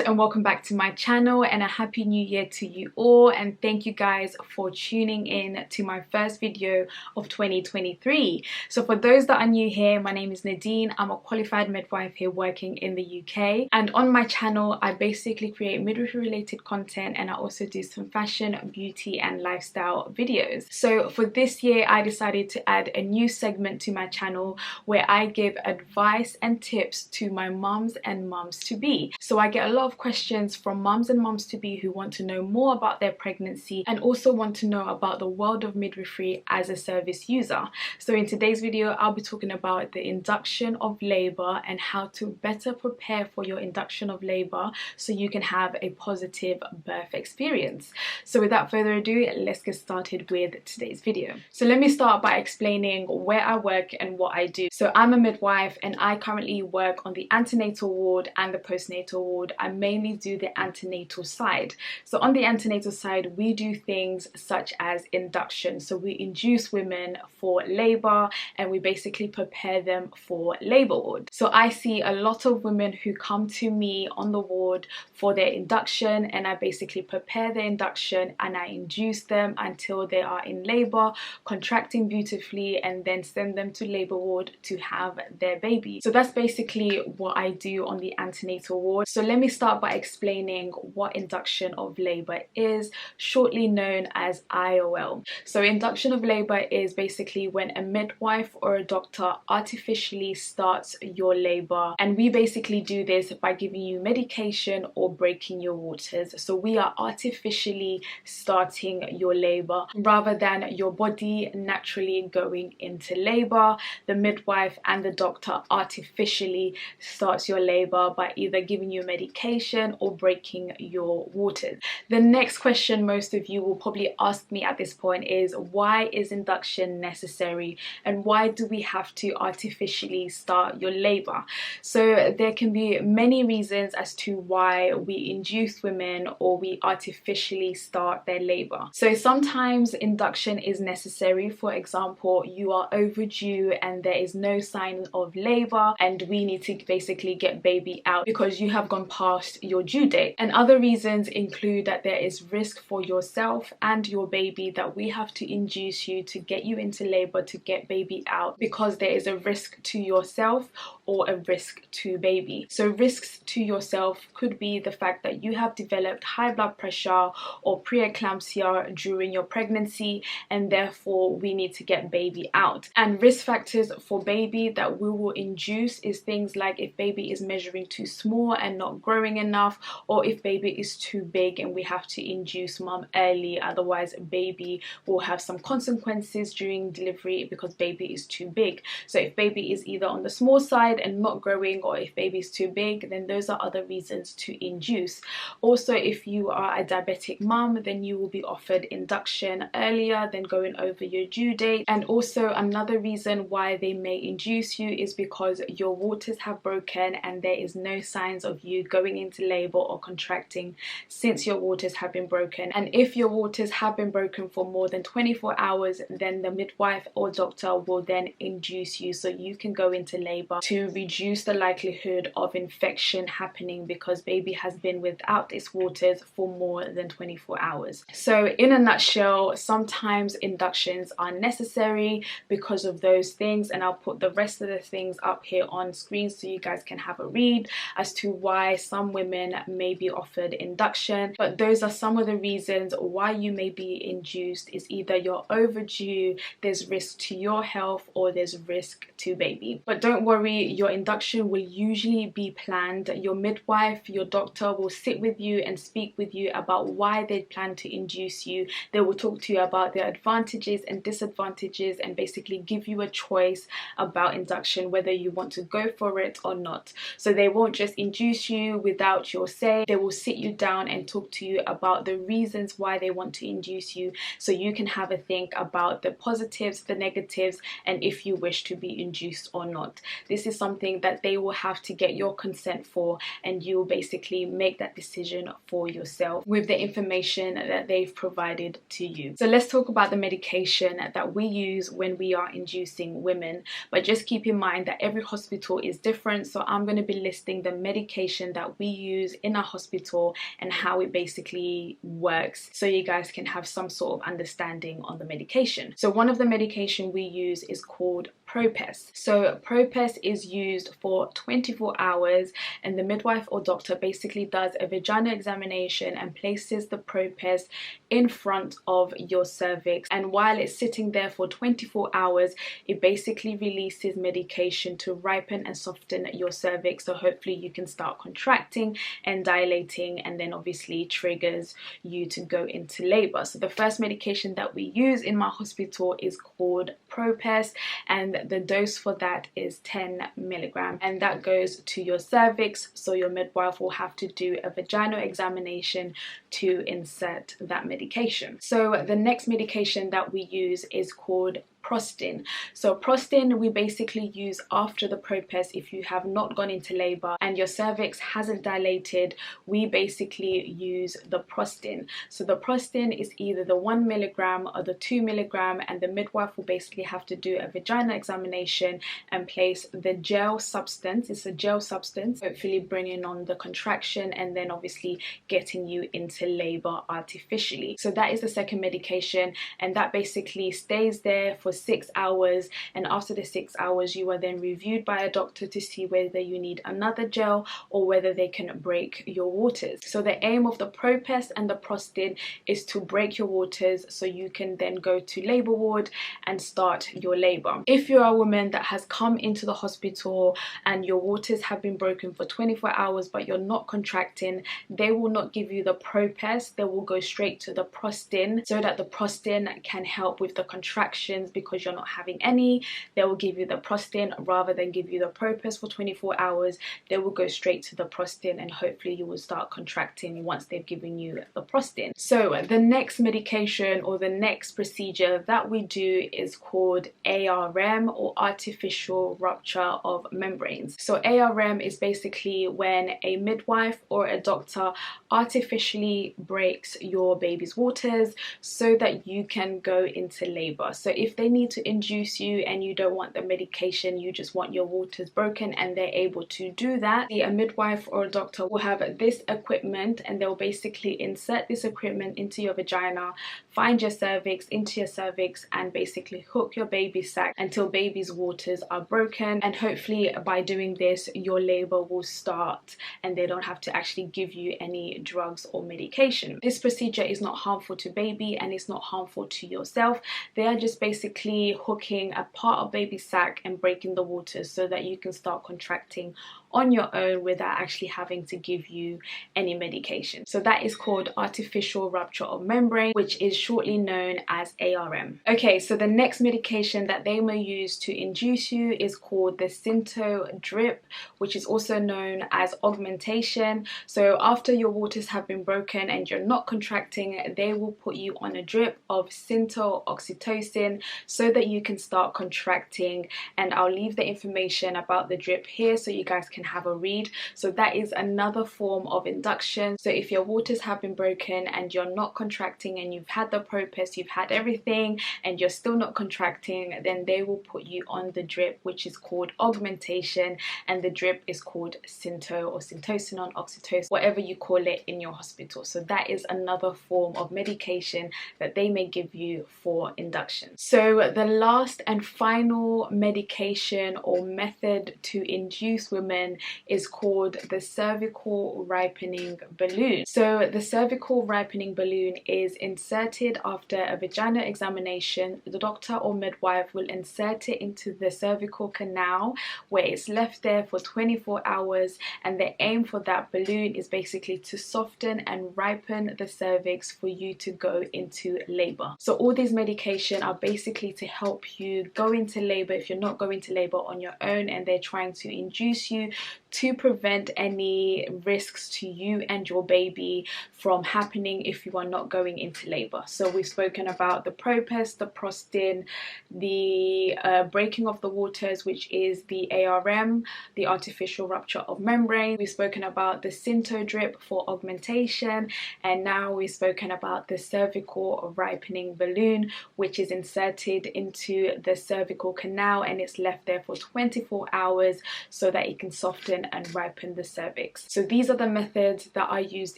And welcome back to my channel, and a happy new year to you all, and thank you guys for tuning in to my first video of 2023. So for those that are new here, my name is Nadine. I'm a qualified midwife here working in the UK, and on my channel I basically create midwifery related content, and I also do some fashion, beauty and lifestyle videos. So for this year I decided to add a new segment to my channel where I give advice and tips to my mums and mums to be. So I get a lot of questions from mums and mums to be who want to know more about their pregnancy and also want to know about the world of midwifery as a service user. So in today's video I'll be talking about the induction of labor and how to better prepare for your induction of labor so you can have a positive birth experience. So without further ado, let's get started with today's video. So let me start by explaining where I work and what I do. So I'm a midwife and I currently work on the antenatal ward and the postnatal ward. I mainly do the antenatal side. So on the antenatal side we do things such as induction. So we induce women for labor and we basically prepare them for labor ward. So I see a lot of women who come to me on the ward for their induction, and I basically prepare their induction and I induce them until they are in labor, contracting beautifully, and then send them to labor ward to have their baby. So that's basically what I do on the antenatal ward. So let me start by explaining what induction of labor is, shortly known as IOL. So induction of labor is basically when a midwife or a doctor artificially starts your labor, and we basically do this by giving you medication or breaking your waters. So we are artificially starting your labor rather than your body naturally going into labor. The midwife and the doctor artificially starts your labor by either giving you medication or breaking your waters. The next question most of you will probably ask me at this point is, why is induction necessary and why do we have to artificially start your labor? So there can be many reasons as to why we induce women or we artificially start their labor. So sometimes induction is necessary. For example, you are overdue and there is no sign of labor and we need to basically get baby out because you have gone past your due date. And other reasons include that there is risk for yourself and your baby, that we have to induce you to get you into labor to get baby out because there is a risk to yourself or a risk to baby. So risks to yourself could be the fact that you have developed high blood pressure or preeclampsia during your pregnancy and therefore we need to get baby out. And risk factors for baby that we will induce is things like if baby is measuring too small and not growing enough, or if baby is too big and we have to induce mom early, otherwise baby will have some consequences during delivery because baby is too big. So if baby is either on the small side and not growing, or if baby is too big, then those are other reasons to induce. Also, if you are a diabetic mom, then you will be offered induction earlier than going over your due date. And also another reason why they may induce you is because your waters have broken and there is no signs of you going into labor or contracting since your waters have been broken. And if your waters have been broken for more than 24 hours, then the midwife or doctor will then induce you so you can go into labor to reduce the likelihood of infection happening because baby has been without its waters for more than 24 hours. So in a nutshell, sometimes inductions are necessary because of those things, and I'll put the rest of the things up here on screen so you guys can have a read as to why some women may be offered induction. But those are some of the reasons why you may be induced. Is either you're overdue, there's risk to your health, or there's risk to baby. But don't worry, your induction will usually be planned. Your midwife, your doctor will sit with you and speak with you about why they plan to induce you. They will talk to you about their advantages and disadvantages and basically give you a choice about induction, whether you want to go for it or not. So they won't just induce you without out your say. They will sit you down and talk to you about the reasons why they want to induce you, so you can have a think about the positives, the negatives, and if you wish to be induced or not. This is something that they will have to get your consent for, and you will basically make that decision for yourself with the information that they've provided to you. So let's talk about the medication that we use when we are inducing women, but just keep in mind that every hospital is different, so I'm going to be listing the medication that we use in our hospital and how it basically works, so you guys can have some sort of understanding on the medication. So one of the medication we use is called Propess. So Propess is used for 24 hours, and the midwife or doctor basically does a vaginal examination and places the Propess in front of your cervix, and while it's sitting there for 24 hours, it basically releases medication to ripen and soften your cervix, so hopefully you can start contracting and dilating, and then obviously triggers you to go into labor. So the first medication that we use in my hospital is called Propess, and the dose for that is 10 milligrams, and that goes to your cervix, so your midwife will have to do a vaginal examination to insert that medication. So the next medication that we use is called Prostin. So Prostin we basically use after the Propess. If you have not gone into labor and your cervix hasn't dilated, we basically use the Prostin. So the Prostin is either the 1 milligram or the 2 milligram, and the midwife will basically have to do a vaginal examination and place the gel substance. It's a gel substance, hopefully bringing on the contraction and then obviously getting you into labor artificially. So that is the second medication, and that basically stays there for 6 hours, and after the 6 hours you are then reviewed by a doctor to see whether you need another gel or whether they can break your waters. So the aim of the Propess and the Prostin is to break your waters so you can then go to labor ward and start your labor. If you're a woman that has come into the hospital and your waters have been broken for 24 hours but you're not contracting, they will not give you the Propess, they will go straight to the Prostin, so that the Prostin can help with the contractions. Because you're not having any, they will give you the Prostin rather than give you the Propess for 24 hours. They will go straight to the Prostin, and hopefully you will start contracting once they've given you the Prostin. So the next medication or the next procedure that we do is called ARM, or artificial rupture of membranes. So ARM is basically when a midwife or a doctor artificially breaks your baby's waters so that you can go into labor. So if they need to induce you and you don't want the medication, you just want your waters broken, and they're able to do that, a midwife or a doctor will have this equipment, and they'll basically insert this equipment into your vagina, find your cervix, into your cervix, and basically hook your baby sac until baby's waters are broken, and hopefully by doing this your labor will start and they don't have to actually give you any drugs or medication. This procedure is not harmful to baby and it's not harmful to yourself. They are just basically hooking a part of baby sac and breaking the waters so that you can start contracting on your own without actually having to give you any medication. So that is called artificial rupture of membrane, which is shortly known as ARM. Okay, so the next medication that they may use to induce you is called the Synto drip, which is also known as augmentation. So after your waters have been broken and you're not contracting, they will put you on a drip of Synto oxytocin so that you can start contracting, and I'll leave the information about the drip here so you guys can have a read. So that is another form of induction. So if your waters have been broken and you're not contracting and you've had the Propess, you've had everything, and you're still not contracting, then they will put you on the drip, which is called augmentation, and the drip is called Synto or syntocinon, oxytocin, whatever you call it in your hospital. So that is another form of medication that they may give you for induction. So the last and final medication or method to induce women is called the cervical ripening balloon. So the cervical ripening balloon is inserted after a vaginal examination. The doctor or midwife will insert it into the cervical canal where it's left there for 24 hours, and the aim for that balloon is basically to soften and ripen the cervix for you to go into labor. So all these medication are basically to help you go into labor if you're not going to labor on your own and they're trying to induce you to prevent any risks to you and your baby from happening if you are not going into labor. So we've spoken about the PROPES, the prostin, the breaking of the waters, which is the ARM, the artificial rupture of membrane. We've spoken about the Synto drip for augmentation, and now we've spoken about the cervical ripening balloon, which is inserted into the cervical canal and it's left there for 24 hours so that it can soften and ripen the cervix. So these are the methods that are used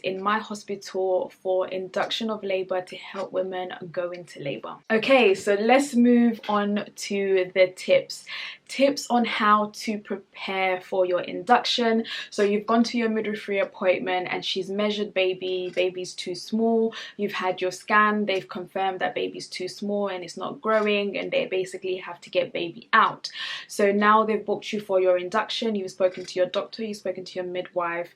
in my hospital for induction of labor to help women go into labor. Okay, so let's move on to the tips on how to prepare for your induction. So you've gone to your midwifery appointment and she's measured baby's too small. You've had your scan, they've confirmed that baby's too small and it's not growing, and they basically have to get baby out. So now they've booked you for your induction. You've spoken to your doctor, you've spoken to your midwife,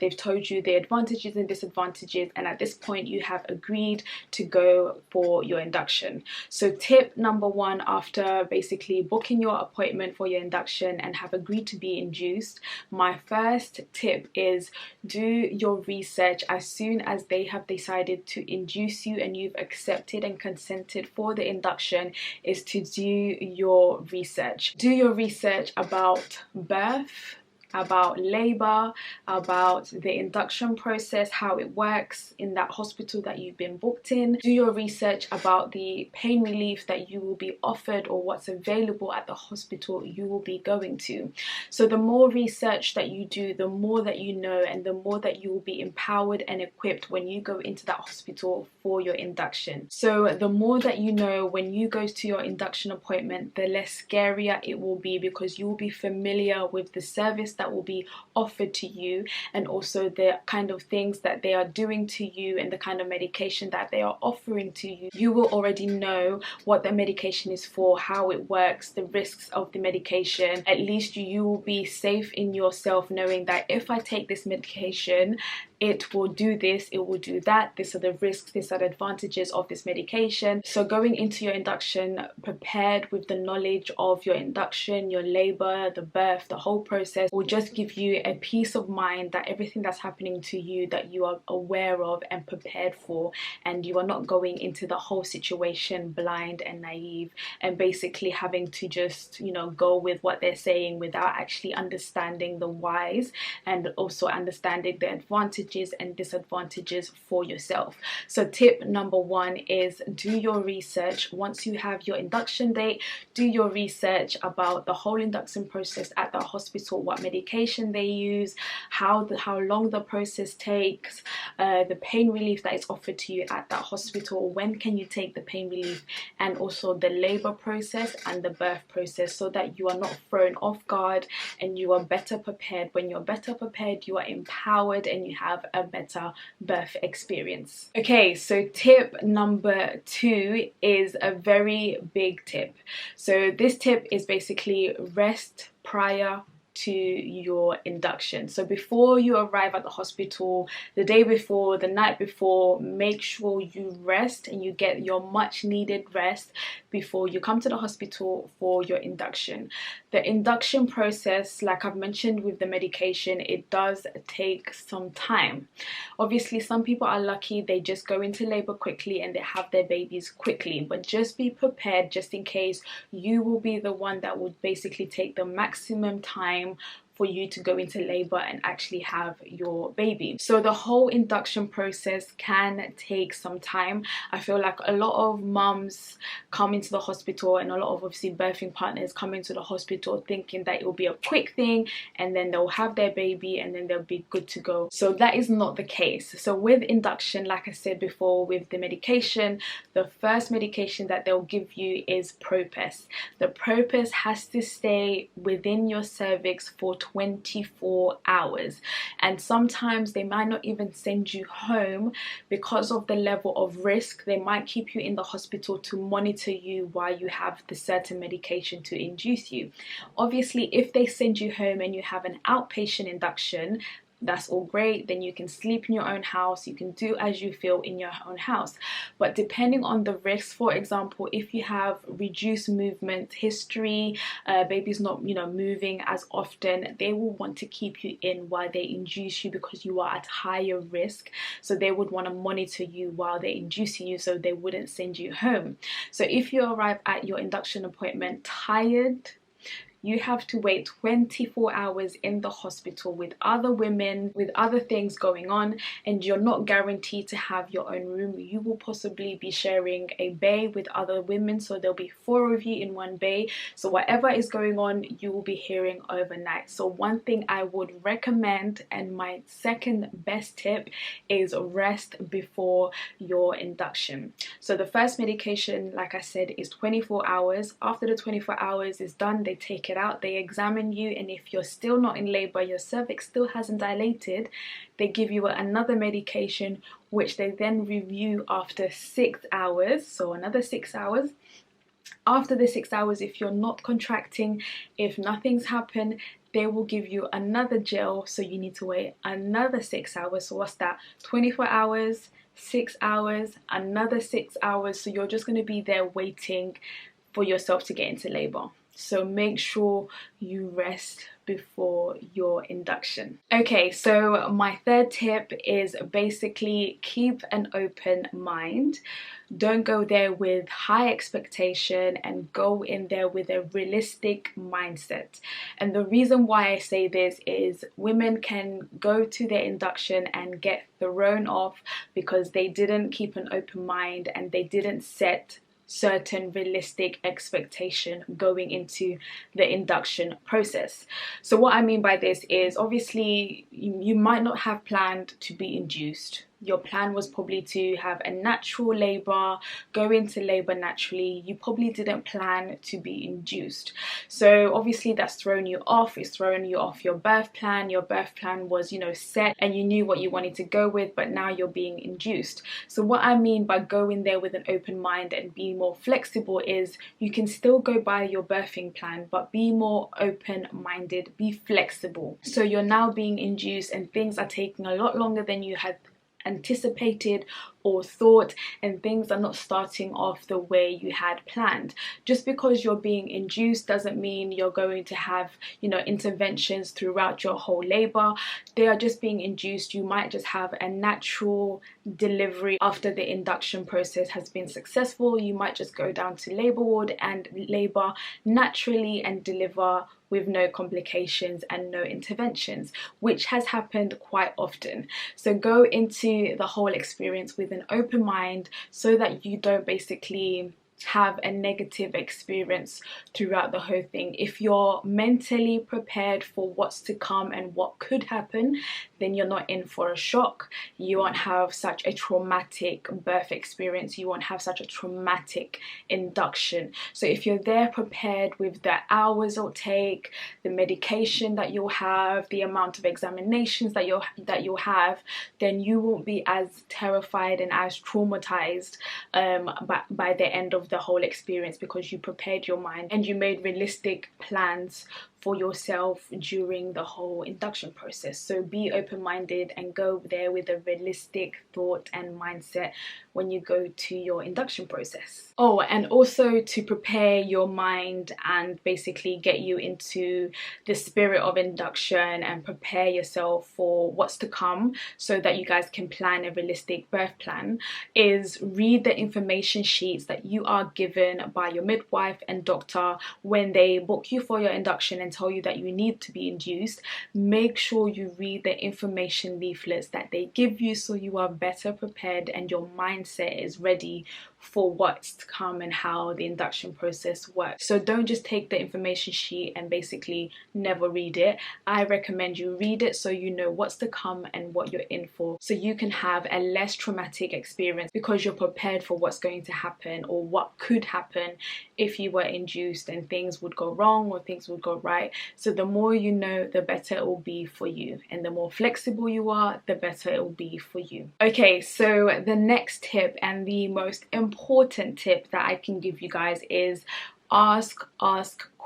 they've told you the advantages and disadvantages, and at this point you have agreed to go for your induction. So tip number one, after basically booking your appointment for your induction and have agreed to be induced, my first tip is do your research as soon as they have decided to induce you and you've accepted and consented for the induction, is to do your research. Do your research about birth, about labor, about the induction process, how it works in that hospital that you've been booked in. Do your research about the pain relief that you will be offered or what's available at the hospital you will be going to. So the more research that you do, the more that you know, and the more that you will be empowered and equipped when you go into that hospital for your induction. So the more that you know when you go to your induction appointment, the less scarier it will be, because you will be familiar with the service that will be offered to you, and also the kind of things that they are doing to you and the kind of medication that they are offering to you. You will already know what the medication is for, how it works, the risks of the medication. At least you will be safe in yourself knowing that if I take this medication, it will do this, it will do that, these are the risks, these are the advantages of this medication. So going into your induction prepared with the knowledge of your induction, your labor, the birth, the whole process, will just give you a peace of mind that everything that's happening to you, that you are aware of and prepared for, and you are not going into the whole situation blind and naive and basically having to just, you know, go with what they're saying without actually understanding the whys and also understanding the advantages and disadvantages for yourself. So tip number one is do your research. Once you have your induction date, do your research about the whole induction process at the hospital, what medication they use, how long the process takes, the pain relief that is offered to you at that hospital, when can you take the pain relief, and also the labor process and the birth process, so that you are not thrown off guard and you are better prepared. When you're better prepared, you are empowered and you have a better birth experience. Okay, so tip number two is a very big tip. So this tip is basically rest prior to your induction. So before you arrive at the hospital, the day before, the night before, make sure you rest and you get your much needed rest before you come to the hospital for your induction. The induction process, like I've mentioned with the medication, it does take some time. Obviously, some people are lucky, they just go into labor quickly and they have their babies quickly, but just be prepared just in case you will be the one that would basically take the maximum time for you to go into labor and actually have your baby. So the whole induction process can take some time. I feel like a lot of mums come into the hospital, and a lot of obviously birthing partners come into the hospital thinking that it will be a quick thing and then they'll have their baby and then they'll be good to go. So that is not the case. So with induction, like I said before, with the medication, the first medication that they'll give you is PROPES. The PROPES has to stay within your cervix for 24 hours, and sometimes they might not even send you home because of the level of risk. They might keep you in the hospital to monitor you while you have the certain medication to induce you. Obviously, if they send you home and you have an outpatient induction, that's all great. Then you can sleep in your own house, you can do as you feel in your own house. But depending on the risks, for example, if you have reduced movement history, baby's not moving as often, they will want to keep you in while they induce you because you are at higher risk. So they would want to monitor you while they're inducing you, so they wouldn't send you home. So if you arrive at your induction appointment tired, you have to wait 24 hours in the hospital with other women, with other things going on, and you're not guaranteed to have your own room. You will possibly be sharing a bay with other women, so there'll be 4 of you in one bay. So whatever is going on, you will be hearing overnight. So one thing I would recommend, and my second best tip, is rest before your induction. So the first medication, like I said, is 24 hours. After the 24 hours is done, they take it out, they examine you, and if you're still not in labor, your cervix still hasn't dilated, they give you another medication which they then review after 6 hours. So another 6 hours. After the 6 hours, if you're not contracting, if nothing's happened, they will give you another gel, so you need to wait another 6 hours. So what's that? 24 hours, 6 hours, another 6 hours. So you're just going to be there waiting for yourself to get into labor. So make sure you rest before your induction. Okay, so my third tip is basically keep an open mind. Don't go there with high expectation, and go in there with a realistic mindset. And the reason why I say this is women can go to their induction and get thrown off because they didn't keep an open mind and they didn't set certain realistic expectation going into the induction process. So what I mean by this is, obviously you might not have planned to be induced. Your plan was probably to have a natural labor, go into labor naturally. You probably didn't plan to be induced. So obviously that's thrown you off. It's thrown you off your birth plan. Your birth plan was, set, and you knew what you wanted to go with, but now you're being induced. So what I mean by going there with an open mind and being more flexible is, you can still go by your birthing plan, but be more open-minded, be flexible. So you're now being induced and things are taking a lot longer than you had anticipated or thought, and things are not starting off the way you had planned. Just because you're being induced doesn't mean you're going to have interventions throughout your whole labor. They are just being induced. You might just have a natural delivery after the induction process has been successful. You might just go down to labor ward and labor naturally and deliver with no complications and no interventions, which has happened quite often. So go into the whole experience with an open mind, so that you don't basically have a negative experience throughout the whole thing. If you're mentally prepared for what's to come and what could happen, then you're not in for a shock. You won't have such a traumatic birth experience. You won't have such a traumatic induction. So if you're there prepared with the hours it'll take, the medication that you'll have, the amount of examinations that you'll have, then you won't be as terrified and as traumatized by the end of the whole experience, because you prepared your mind and you made realistic plans for yourself during the whole induction process. So be open-minded and go there with a realistic thought and mindset when you go to your induction process. Oh, and also to prepare your mind and basically get you into the spirit of induction and prepare yourself for what's to come, so that you guys can plan a realistic birth plan, is read the information sheets that you are given by your midwife and doctor when they book you for your induction and tell you that you need to be induced. Make sure you read the information leaflets that they give you, so you are better prepared and your mindset is ready for what's to come and how the induction process works. So don't just take the information sheet and basically never read it. I recommend you read it so you know what's to come and what you're in for, so you can have a less traumatic experience, because you're prepared for what's going to happen or what could happen if you were induced and things would go wrong or things would go right. So the more you know, the better it will be for you, and the more flexible you are, the better it will be for you. Okay, so the next tip, and the most important tip that I can give you guys, is ask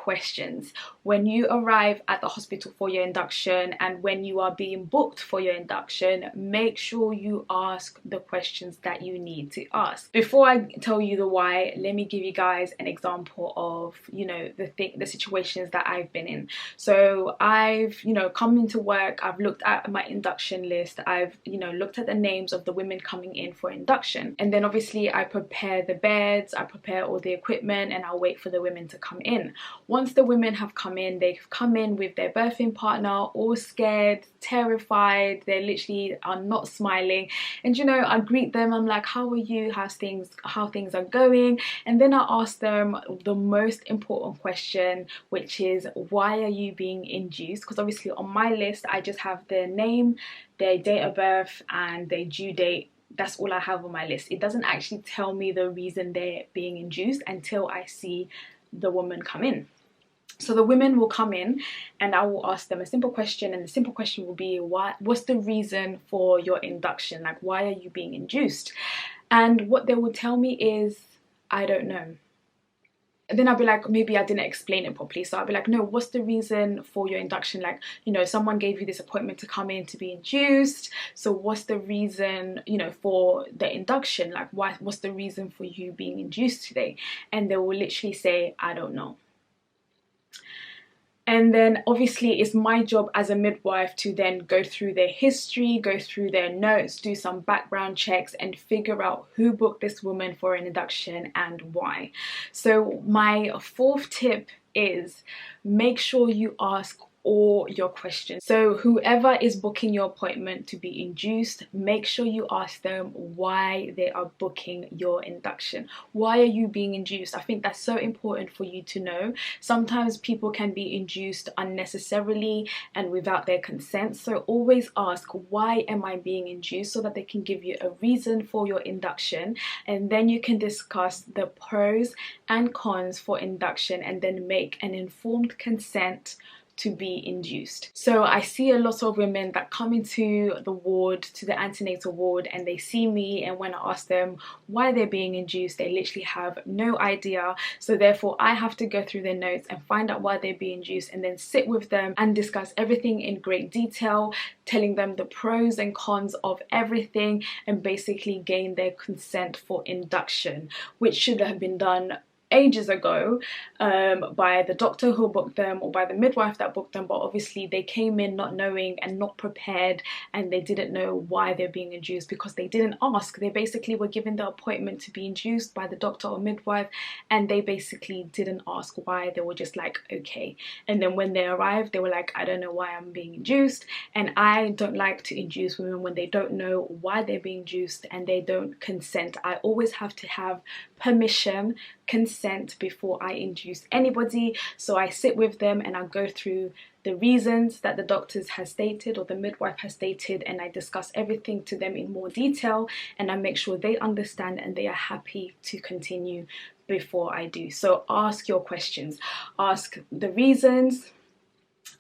questions. When you arrive at the hospital for your induction and when you are being booked for your induction, make sure you ask the questions that you need to ask. Before I tell you the why, let me give you guys an example of, you know, the situations that I've been in. So I've, you know, come into work, I've looked at my induction list, I've, you know, looked at the names of the women coming in for induction, and then obviously I prepare the beds, I prepare all the equipment, and I'll wait for the women to come in. Once the women have come in, they've come in with their birthing partner, all scared, terrified, they literally are not smiling, and you know, I greet them, I'm like, how are you, how things are going, and then I ask them the most important question, which is, why are you being induced? Because obviously on my list I just have their name, their date of birth, and their due date. That's all I have on my list. It doesn't actually tell me the reason they're being induced until I see the woman come in. So the women will come in and I will ask them a simple question, and the simple question will be, what's the reason for your induction? Like, why are you being induced? And what they will tell me is, I don't know. And then I'll be like, maybe I didn't explain it properly. So I'll be like, no, what's the reason for your induction? Like, you know, someone gave you this appointment to come in to be induced. So what's the reason, you know, for the induction? Like, what's the reason for you being induced today? And they will literally say, I don't know. And then obviously it's my job as a midwife to then go through their history, go through their notes, do some background checks, and figure out who booked this woman for an induction and why. So my fourth tip is, make sure you ask all your questions. So whoever is booking your appointment to be induced, make sure you ask them why they are booking your induction. Why are you being induced? I think that's so important for you to know. Sometimes people can be induced unnecessarily and without their consent. So always ask, why am I being induced, so that they can give you a reason for your induction, and then you can discuss the pros and cons for induction and then make an informed consent to be induced. So I see a lot of women that come into the ward, to the antenatal ward, and they see me, and when I ask them why they're being induced, they literally have no idea. So therefore I have to go through their notes and find out why they're being induced, and then sit with them and discuss everything in great detail, telling them the pros and cons of everything, and basically gain their consent for induction, which should have been done ages ago by the doctor who booked them or by the midwife that booked them, but obviously they came in not knowing and not prepared, and they didn't know why they're being induced because they didn't ask. They basically were given the appointment to be induced by the doctor or midwife, and they basically didn't ask why. They were just like, okay. And then when they arrived, they were like, I don't know why I'm being induced. And I don't like to induce women when they don't know why they're being induced and they don't consent. I always have to have permission, consent, before I induce anybody. So I sit with them and I go through the reasons that the doctors has stated or the midwife has stated, and I discuss everything to them in more detail, and I make sure they understand and they are happy to continue before I do. So ask your questions, ask the reasons,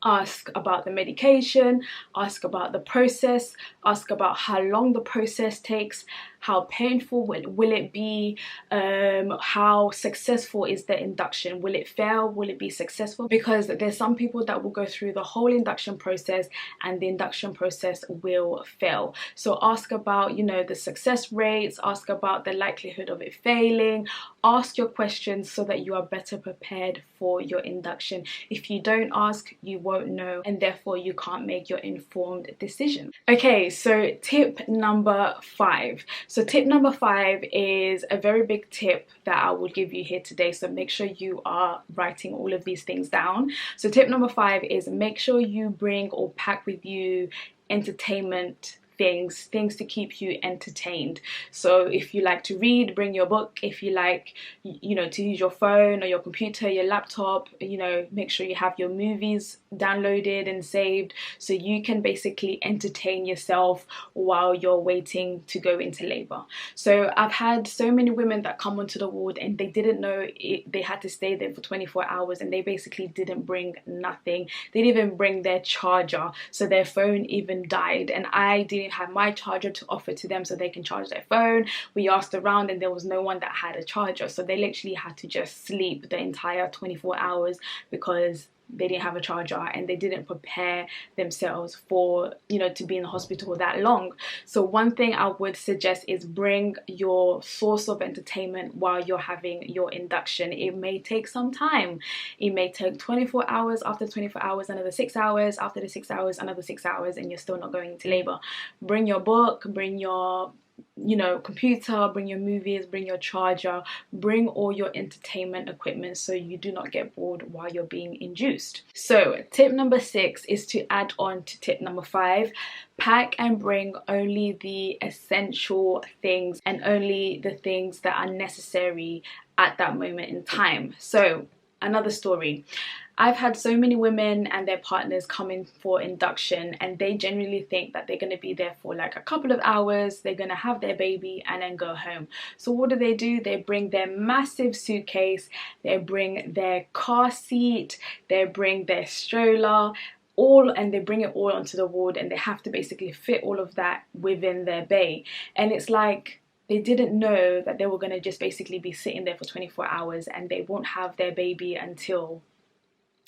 ask about the medication, ask about the process, ask about how long the process takes, how painful will it be, how successful is the induction, will it fail, will it be successful? Because there's some people that will go through the whole induction process and the induction process will fail. So ask about, you know, the success rates, ask about the likelihood of it failing, ask your questions so that you are better prepared for your induction. If you don't ask, you won't know, and therefore you can't make your informed decision. Okay, so tip number 5. So tip number 5 is a very big tip that I will give you here today. So make sure you are writing all of these things down. So tip number 5 is, make sure you bring or pack with you entertainment things to keep you entertained. So if you like to read, bring your book. If you like, you know, to use your phone or your computer, your laptop, you know, make sure you have your movies downloaded and saved so you can basically entertain yourself while you're waiting to go into labor. So I've had so many women that come onto the ward and they didn't know they had to stay there for 24 hours, and they basically didn't bring nothing. They didn't even bring their charger, so their phone even died, and I didn't didn't have my charger to offer to them so they can charge their phone. We asked around and there was no one that had a charger, so they literally had to just sleep the entire 24 hours because they didn't have a charger and they didn't prepare themselves for, you know, to be in the hospital that long. So one thing I would suggest is bring your source of entertainment while you're having your induction. It may take some time. It may take 24 hours, after 24 hours another 6 hours, after the 6 hours another 6 hours, and you're still not going into labor. Bring your book, bring your, you know, computer, bring your movies, bring your charger, bring all your entertainment equipment so you do not get bored while you're being induced. So tip number 6 is to add on to tip number 5. Pack and bring only the essential things and only the things that are necessary at that moment in time. So another story. I've had so many women and their partners come in for induction, and they generally think that they're going to be there for like a couple of hours, they're going to have their baby and then go home. So what do? They bring their massive suitcase, they bring their car seat, they bring their stroller, and they bring it all onto the ward, and they have to basically fit all of that within their bay. And it's like, they didn't know that they were going to just basically be sitting there for 24 hours and they won't have their baby until,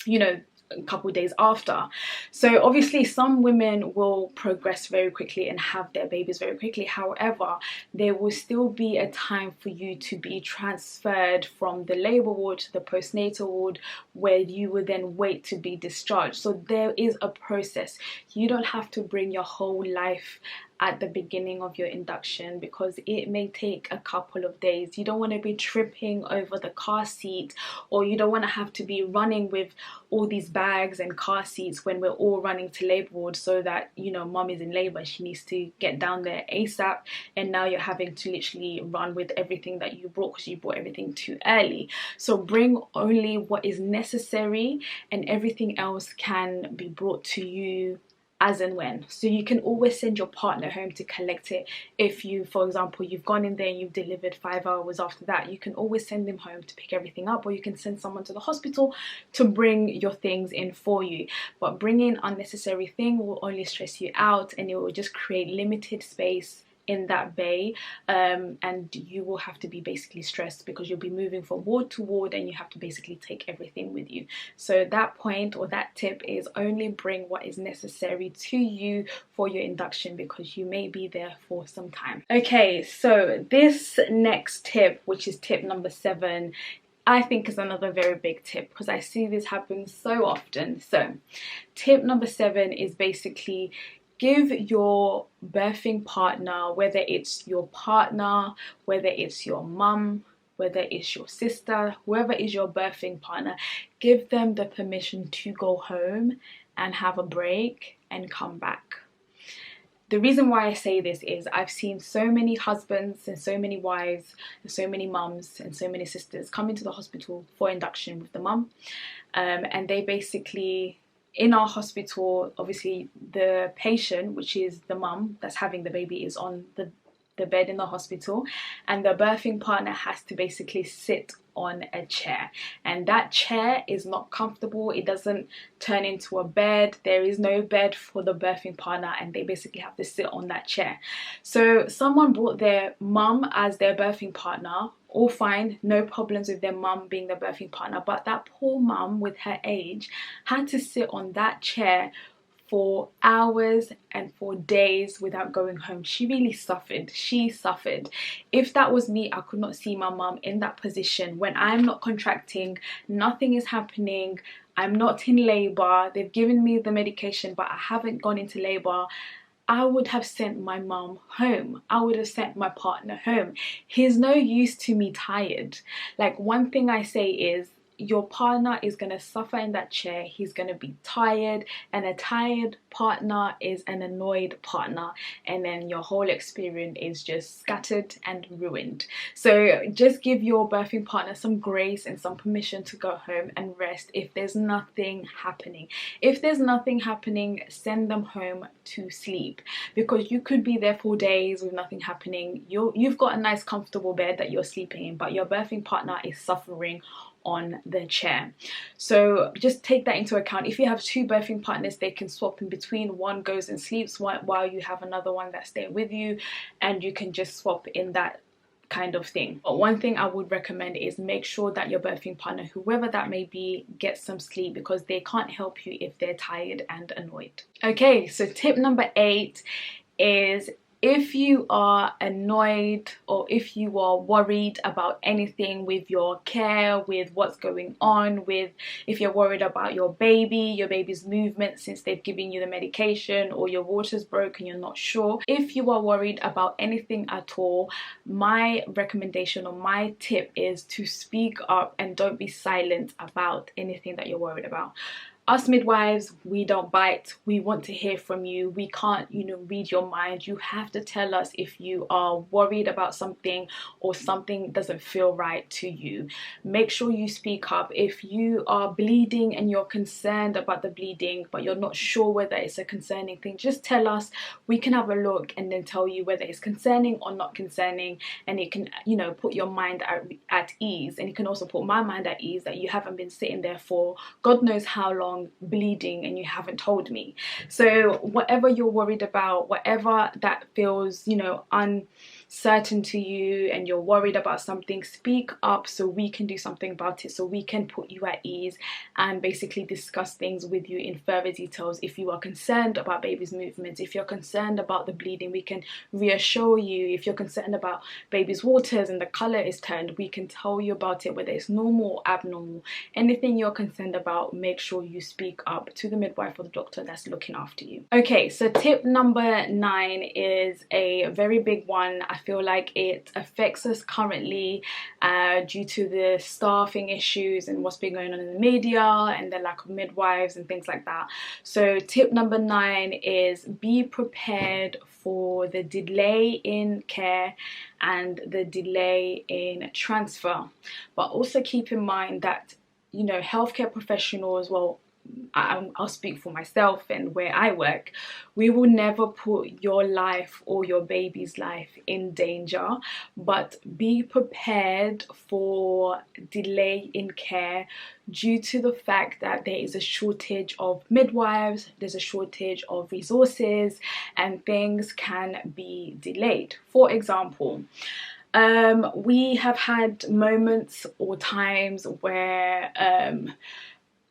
you know, a couple days after. So obviously some women will progress very quickly and have their babies very quickly. However, there will still be a time for you to be transferred from the labor ward to the postnatal ward, where you will then wait to be discharged. So there is a process. You don't have to bring your whole life at the beginning of your induction, because it may take a couple of days. You don't want to be tripping over the car seat, or you don't want to have to be running with all these bags and car seats when we're all running to labor ward so that, you know, mom is in labor, she needs to get down there ASAP, and now you're having to literally run with everything that you brought because you brought everything too early. So bring only what is necessary, and everything else can be brought to you as and when. So you can always send your partner home to collect it. If you, for example, you've gone in there and you've delivered 5 hours after that, you can always send them home to pick everything up, or you can send someone to the hospital to bring your things in for you. But bringing unnecessary thing will only stress you out, and it will just create limited space in that bay, and you will have to be basically stressed because you'll be moving from ward to ward and you have to basically take everything with you. So that point, or that tip, is only bring what is necessary to you for your induction, because you may be there for some time. Okay, so this next tip, which is tip number 7, I think is another very big tip because I see this happen so often. So tip number 7 is basically give your birthing partner, whether it's your partner, whether it's your mum, whether it's your sister, whoever is your birthing partner, give them the permission to go home and have a break and come back. The reason why I say this is I've seen so many husbands and so many wives and so many mums and so many sisters come into the hospital for induction with the mum, and they basically, in our hospital, obviously the patient, which is the mum that's having the baby, is on the bed in the hospital, and the birthing partner has to basically sit on a chair, and that chair is not comfortable. It doesn't turn into a bed. There is no bed for the birthing partner, and they basically have to sit on that chair. So someone brought their mum as their birthing partner. All fine, no problems with their mum being the birthing partner, but that poor mum with her age had to sit on that chair for hours and for days without going home. She really suffered. She suffered. If that was me, I could not see my mum in that position when I'm not contracting, nothing is happening, I'm not in labor, they've given me the medication but I haven't gone into labor. I would have sent my mum home. I would have sent my partner home. He's no use to me tired. Like, one thing I say is, your partner is going to suffer in that chair. He's going to be tired, and a tired partner is an annoyed partner, and then your whole experience is just scattered and ruined. So just give your birthing partner some grace and some permission to go home and rest if there's nothing happening. If there's nothing happening, send them home to sleep, because you could be there for days with nothing happening. You've got a nice comfortable bed that you're sleeping in, but your birthing partner is suffering on the chair. So just take that into account. If you have two birthing partners, they can swap in between. One goes and sleeps while you have another one that's there with you, and you can just swap in that kind of thing. But one thing I would recommend is make sure that your birthing partner, whoever that may be, gets some sleep, because they can't help you if they're tired and annoyed. Okay, so tip number 8 is, if you are annoyed or if you are worried about anything with your care, with what's going on, with if you're worried about your baby's movement since they've given you the medication, or your water's broken, you're not sure. If you are worried about anything at all, my recommendation or my tip is to speak up and don't be silent about anything that you're worried about. Us midwives, we don't bite. We want to hear from you. We can't, read your mind. You have to tell us if you are worried about something or something doesn't feel right to you. Make sure you speak up. If you are bleeding and you're concerned about the bleeding, but you're not sure whether it's a concerning thing, just tell us. We can have a look and then tell you whether it's concerning or not concerning, and it can, put your mind at ease. And you can also put my mind at ease that you haven't been sitting there for God knows how long bleeding and you haven't told me. So whatever you're worried about, whatever that feels uncertain to you, and you're worried about something, speak up so we can do something about it, so we can put you at ease and basically discuss things with you in further details. If you are concerned about baby's movements, if you're concerned about the bleeding, we can reassure you. If you're concerned about baby's waters and the color is turned, we can tell you about it, whether it's normal or abnormal. Anything you're concerned about, make sure you speak up to the midwife or the doctor that's looking after you. Okay, so tip number 9 is a very big one. I feel like it affects us currently due to the staffing issues and what's been going on in the media and the lack of midwives and things like that. So tip number 9 is be prepared for the delay in care and the delay in transfer. But also keep in mind that healthcare professionals, well, I'll speak for myself and where I work, we will never put your life or your baby's life in danger, but be prepared for delay in care due to the fact that there is a shortage of midwives, there's a shortage of resources, and things can be delayed. For example, we have had moments or times where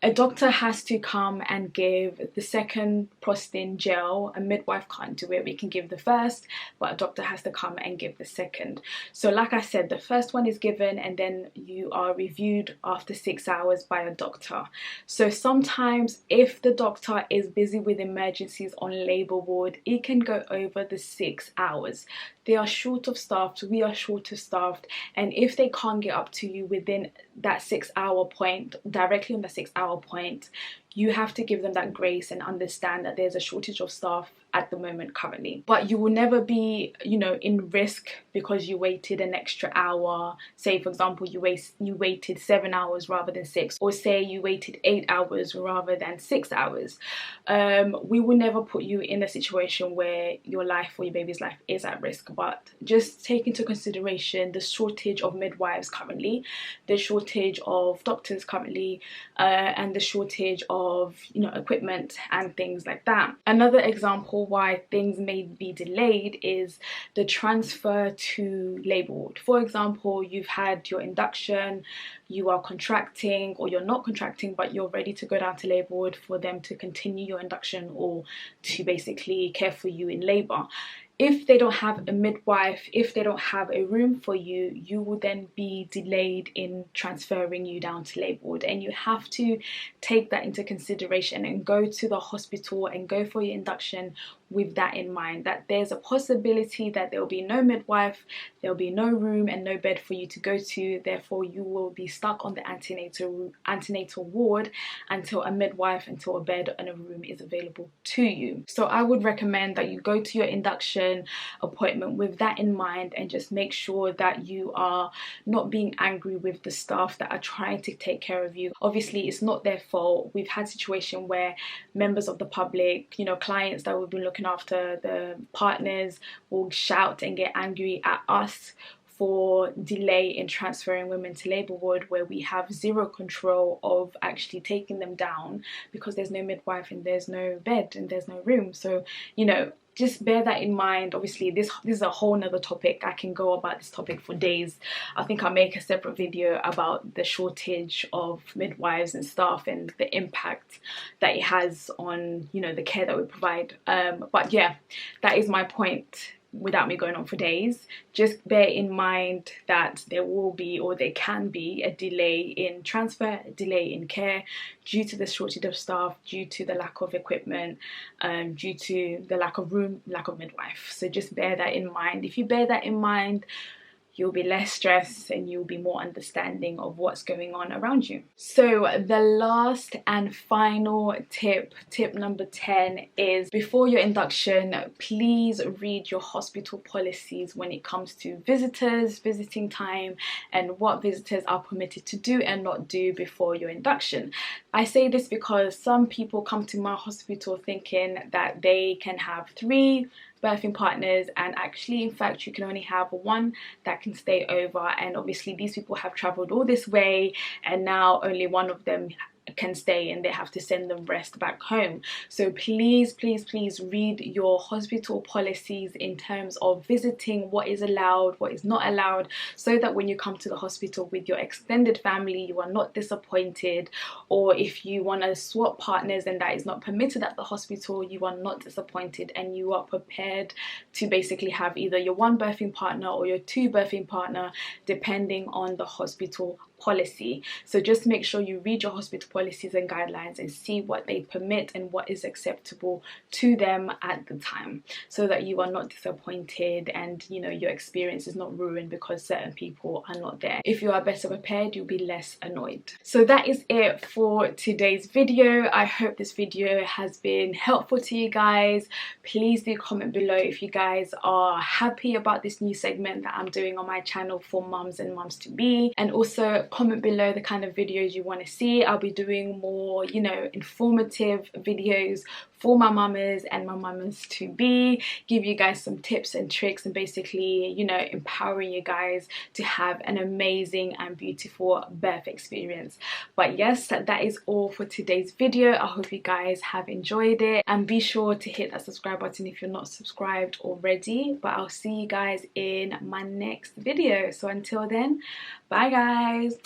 a doctor has to come and give the second prostin gel. A midwife can't do it. We can give the first, but a doctor has to come and give the second. So like I said, the first one is given and then you are reviewed after 6 hours by a doctor. So sometimes if the doctor is busy with emergencies on labour ward, it can go over the 6 hours. They are short of staff, we are short of staffed, and if they can't get up to you within that 6 hour point, directly on the 6 hour point, you have to give them that grace and understand that there's a shortage of staff at the moment currently. But you will never be, in risk because you waited an extra hour. Say for example, you waited 7 hours rather than 6, or say you waited 8 hours rather than 6 hours. We will never put you in a situation where your life or your baby's life is at risk, but just take into consideration the shortage of midwives currently, the shortage of doctors currently, and the shortage of equipment and things like that. Another example why things may be delayed is the transfer to labour ward. For example, you've had your induction, you are contracting, or you're not contracting but you're ready to go down to labour ward for them to continue your induction or to basically care for you in labour. If they don't have a midwife, if they don't have a room for you, you will then be delayed in transferring you down to labour ward. And you have to take that into consideration and go to the hospital and go for your induction with that in mind, that there's a possibility that there will be no midwife, there will be no room and no bed for you to go to. Therefore, you will be stuck on the antenatal ward until a midwife, until a bed and a room is available to you. So I would recommend that you go to your induction appointment with that in mind, and just make sure that you are not being angry with the staff that are trying to take care of you. Obviously, it's not their fault. We've had situations where members of the public, clients that we've been looking after, the partners will shout and get angry at us for delay in transferring women to labour ward, where we have zero control of actually taking them down because there's no midwife and there's no bed and there's no room. So, you know, just bear that in mind. Obviously this is a whole nother topic. I can go about this topic for days. I think I'll make a separate video about the shortage of midwives and staff and the impact that it has on, you know, the care that we provide. But yeah, that is my point. Without me going on for days, just bear in mind that there will be, or there can be, a delay in transfer, a delay in care due to the shortage of staff, due to the lack of equipment, due to the lack of room, lack of midwife. So just bear that in mind. If you bear that in mind, you'll be less stressed and you'll be more understanding of what's going on around you. So the last and final tip number 10 is, before your induction, please read your hospital policies when it comes to visitors, visiting time, and what visitors are permitted to do and not do before your induction. I say this because some people come to my hospital thinking that they can have 3 birthing partners, and actually in fact you can only have 1 that can stay over, and obviously these people have traveled all this way and now only 1 of them can stay and they have to send the rest back home. So please read your hospital policies in terms of visiting, what is allowed, what is not allowed, so that when you come to the hospital with your extended family you are not disappointed, or if you want to swap partners and that is not permitted at the hospital, you are not disappointed and you are prepared to basically have either your 1 birthing partner or your 2 birthing partner depending on the hospital policy. So just make sure you read your hospital policies and guidelines and see what they permit and what is acceptable to them at the time, so that you are not disappointed and, you know, your experience is not ruined because certain people are not there. If you are better prepared, you'll be less annoyed. So that is it for today's video. I hope this video has been helpful to you guys. Please do comment below if you guys are happy about this new segment that I'm doing on my channel for mums and mums to be, and also comment below the kind of videos you want to see. I'll be doing more, you know, informative videos for my mamas and my mamas to be, give you guys some tips and tricks and basically, you know, empowering you guys to have an amazing and beautiful birth experience. But yes, that is all for today's video. I hope you guys have enjoyed it, and be sure to hit that subscribe button if you're not subscribed already. But I'll see you guys in my next video. So until then, bye guys.